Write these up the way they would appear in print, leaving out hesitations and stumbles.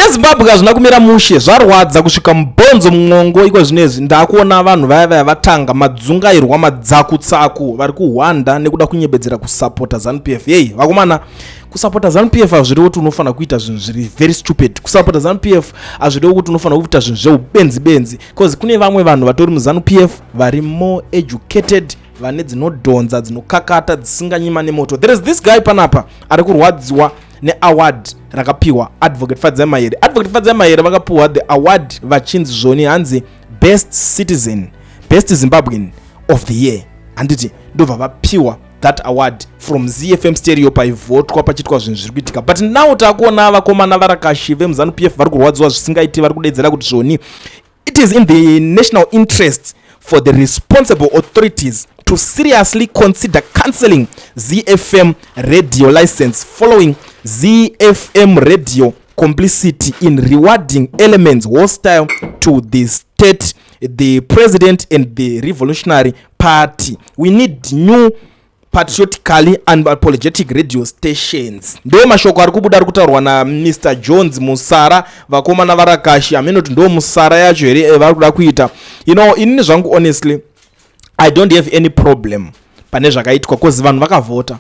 zvezimbabwe hazvina kumira mushe, zvarwadza kusvika mubhonzo mumwongo. Iko zvinezvi ndakuona vanhu vaya vatanga madzungairwa madzakutsaku vari kuhwanda nekuda kunyebedzera kusapota ZanuPF. Yei vakomana, kusapota ZanuPF hazvirevo kuti unofanira kuita zvinhu zviri very stupid. Kusapota ZanuPF hazvirevo kuti unofanira kuita zvinhu zveubenzi because kune vamwe vanhu vatori muZanuPF vari more educated, vane dzinodhonza dzinokakata dzisinganyima nemoto. There is this guy panapa ari kurwadziwa neaward rakapiwa Advocate Fadzai Mahere. Advocate Fadzai Mahere vakapiwa the award vachinzi zvoni hanzi best citizen, best Zimbabwean of the year. Handiti ndobva vapiwa that award from ZiFm Sterio paivotwa pachitwa zvinhu zviri kuitika. But now takuona vakomana varakashi vemuZanuPF vari kurwadziwa zvisingaiti, vari kudedzera kuti zvoni it is in the national interest for the responsible authorities to seriously consider cancelling ZiFm radio license following ZiFm radio complicity in rewarding elements hostile to the state, the president and the revolutionary party. We need new patriotically and apologetic radio stations. Ndo mashoko ari kubuda ari kutaurwa na Mr Jones Musara, vakomana varakashi amenoti ndo Musara yacho here vari kuda kuita. Inini zvangu honestly I don't have any problem pane zvakaitwa cause vanhu vakavota,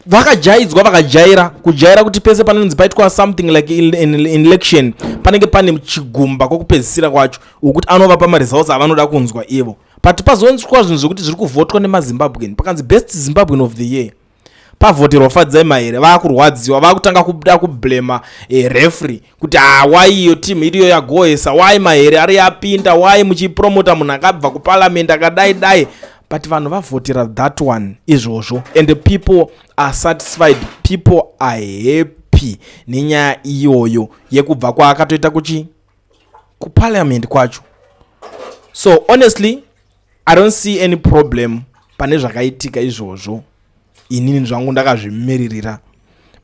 vakajaidzwa, vakajaira kujaira kuti pese panonzi paitwa something like in election panenge pane chigumba kwokupedzisira kwacho ukuti anova pamaresults avanoda kunzwa ivo. But pazonzwa zvinhu zvokuti zviri kuvhotwa nemaZimbabwean pakanzi best Zimbabwean of the year pavhoterwa Fadzai Mahere, vakurwadziwa, vakutanga kuda kublema referee kuti why iyo team iriyo yagoesa, why Mahere ari yapinda, why muchipromota munhu akabva kuparliament akadai. But vanhu vavhotera that one izvozvo and the people are satisfied, people are happy nenyaya iyoyo yekubva kwaakatoita kuparliament kwacho. So honestly I don't see any problem pane zvakaitika izvozvo. Inini zvangu ndakazvimiririra,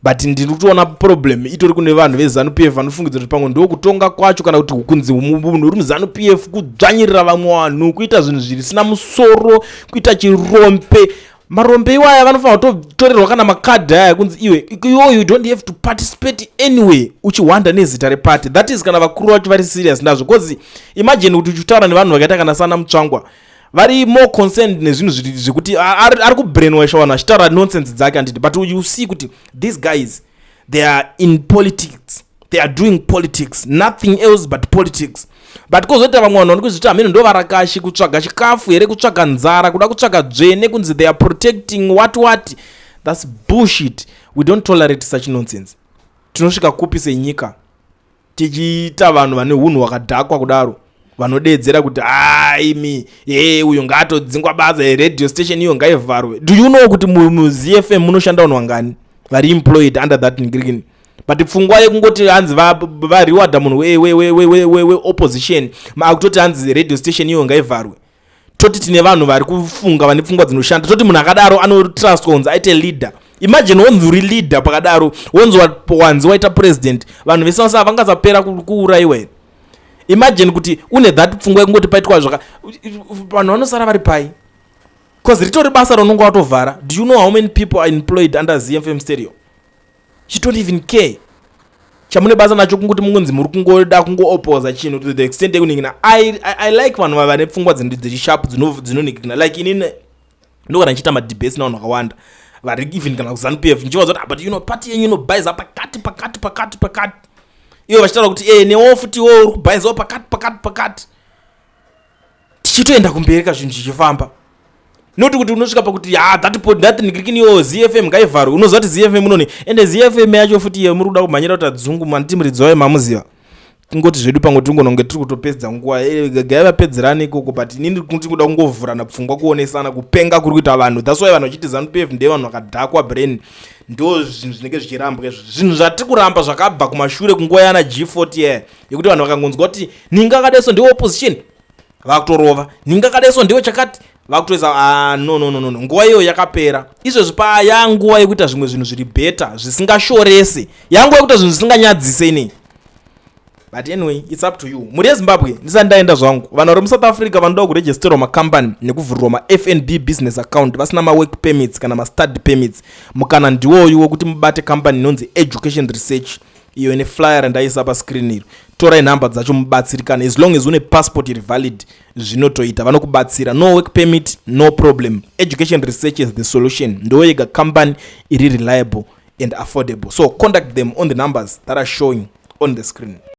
but ndiri kutoona problem itori kune vanhu veZanuPF vanofungidza kuti pamwe ndo kutonga kwacho kana kuti kunzi munhu uri muZanuPF kudzvanyirira vamwe vanhu, kuita zvinhu zvisina musoro, kuita chirompe. Marombe iwaya vanofanira kutorerwa kana makadhi aya kunzi iwe you don't have to participate anyway uchihwanda nezita reparty. That is kana vakuru vacho vari serious ndazvo, because imagine kuti uchitaura nevanhu vakaita kana sana Mutsvangwa vari more concerned nezvinhu zvekuti ari kubrainwasha vanhu achitaura nonsense dzake handiti. But you see kuti these guys they are in politics, they are doing politics, nothing else but politics. But kozoita vamwe vanhu vanokuzviti amene ndo varakashi, kutsvaga chikafu here, kutsvaga nzara, kuda kutsvaga dzvene, kunzi they are protecting what. That's bullshit. We don't tolerate such nonsense. Tinosvika kupi senyika tichiita vanhu vane hunhu hwakadhakwa kudaro, vanodedzera kuti uyo ngatodzingwa basa radio station iyo ngaivharwe. Do you know kuti muZiFm munoshanda vanhu vangani vari employed under that ngirikini? But pfungwa yekungoti hanzi variwadha munhu we opposition makutoti hanzi radio station iyo ngaivharwe. Toti tine vanhu vari kufunga vane pfungwa dzinoshanda, toti munhu akadaro anotrustwa kunzi aite leader. Imagine wonzi uri leader pakadaro, wonzi wanzi waita president, vanhu vesasa vangazapera kuuraiwa. Imagine kuti une that pfungwa yekungoti paitwa zvaka vanhu vanosara vari pai because ritori basa ronongo watovhara. Do you know how many people are employed under ZiFm Sterio? You don't even care. Chamune basa nacho kungoti mungonzi muri kungoda kungo-opposa chinhu to the extent yekuningina. I like vanhu vane pfungwa dzechisharp dzinonikina like inini ndokana nchiita madebates navanhu vakawanda vari even kana kuZanuPF nchiwazoti but you know party yenyu inobhaiza pakati ivo vachitaura kuti newo futi wo uri kubhaizawo pakati tichitoenda kumbereka zvinhu zvichifamba. Noti kuti unosvika pakuti that ngirikini yo ZiFm ngaivharwe, unoziva kuti ZiFm unoni ende ZiFm yacho futi muri kuda kumhanyira kuti adzungu manitimuridzi mamuziva ngoti zvedu pamwe tingononge tiri kutopedza nguva gaivapedzerani ikoko. But inini kuti kuda kungovhurana pfungwa, kuonesana, kupenga kuri kuita vanhu. That's why vanhu vachiti ZanuPF ndeye vanhu vakadhakwa brain, ndo zvinhu zvinenge zvichirambwa izvo, zvinhu zvatiri kuramba zvakabva kumashure kunguva yana G40 yekuti vanhu vakangonzwa kuti ninga kadeso ndiwo opposition vakutorova, ninga kadeso ndiwo chakati vakutoisa no nguva iyo yakapera. Izvezvi yanguva yekuita zvimwe zvinhu zviri beta zvisingashorese, yanguva yekuita zvinhu zvisinganyadzise nei. But anyway, it's up to you. Muri Zimbabwe ndisati ndaenda zvangu, vanhu vari muSouth Africa vanoda kuregisterwa makambani nekuvhurirwa maFNB business account vasina mawork permits kana mastudy permits, mukana ndiwoyo wekuti mubate kambani inonzi Education Research iyo ine flyer ndaisa pascreen iro. Torai nhamba dzacho mubatsirikane. As long as une passport iri valid zvinotoita vanokubatsira. No work permit, no problem. Education Research is the solution. Ndo yega company iri reliable and affordable. So contact them on the numbers that are showing on the screen.